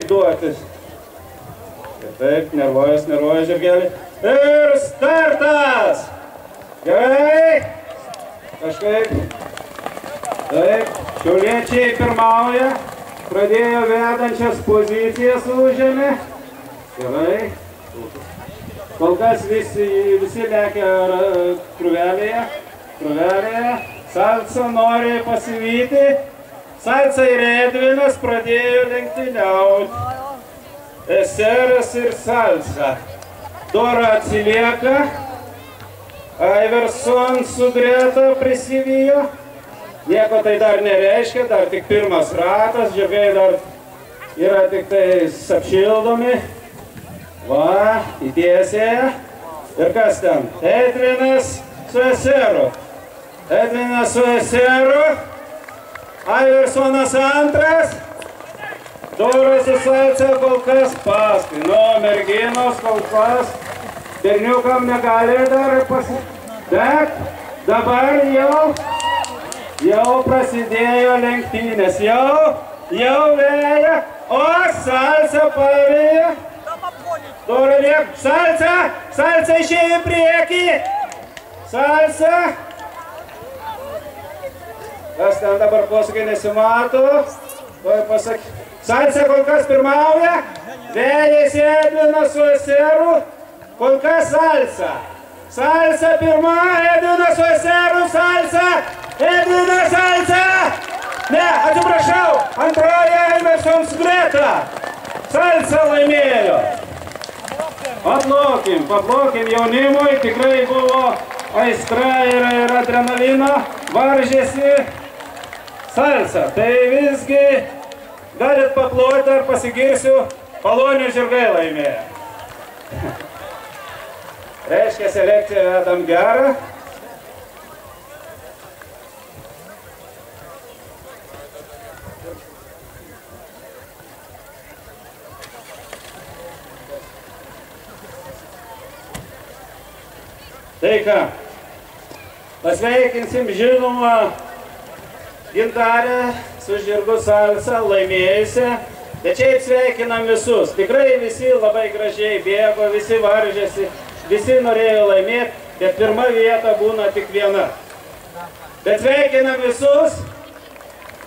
duotis. Taip, nervuojas žirgelį. Ir startas! Gerai. Kažkaip. Taip, šiauliečiai pirmauja. Pradėjo vedančias pozicijas užėmė. Gerai. Kol kas visi lekia krūvelėje. Salca nori pasivyti. Salca ir Edvinas pradėjo lenktyniauti. Eseras ir Salca. Dora atsilieka. Iverson su Greta prisivijo. Nieko tai dar nereiškia, dar tik pirmas ratas, žirgai dar yra tik tai apšildomi. Va, įtiesėja. Ir kas ten? Edvinas su Eseru. Edvinas su Eseru. Iversonas antras. Dora su Salca kol kas paskui. Nu, merginos kol kas berniukam negali dar bet dabar jau prasidėjo lenktynės. Jau veja. O Salca paveja. Dora liek. Salca išėjo į priekį. Salca. Kas ten dabar posūkiai nesimato. Salca kol kas pirmauja. Vejasi Edvinas su Eseru. Kol kas Salca. Salca pirma, Edvinas su Eseru. Salca. Edvinas Salca. Ne, atsiprašau. Antroje Iverson su Greta. Salca laimėjo. Paplokim jaunimui. Tikrai buvo aistra ir adrenalino. Varžėsi Salca. Tai visgi galit paploti ar pasigirsiu, Palonių žirgai laimėjo. Reiškia, selekciją vedam gerą. Tai ką, pasveikinsim žinoma Gintarę su žirgu Salca laimėjusią. Bet šiaip sveikinam visus. Tikrai visi labai gražiai bėgo, visi varžėsi, visi norėjo laimėti, bet pirma vieta būna tik viena. Bet sveikinam visus.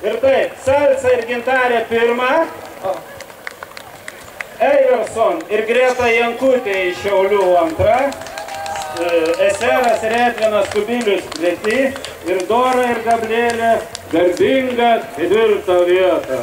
Ir taip, Salca ir Gintarė pirma. Iverson ir Greta Jankutė iš Šiaulių antra. Eseras ir Edvinas Kubilius treti. Ir Dora ir Gabrielė garbinga ketvirtą vietą.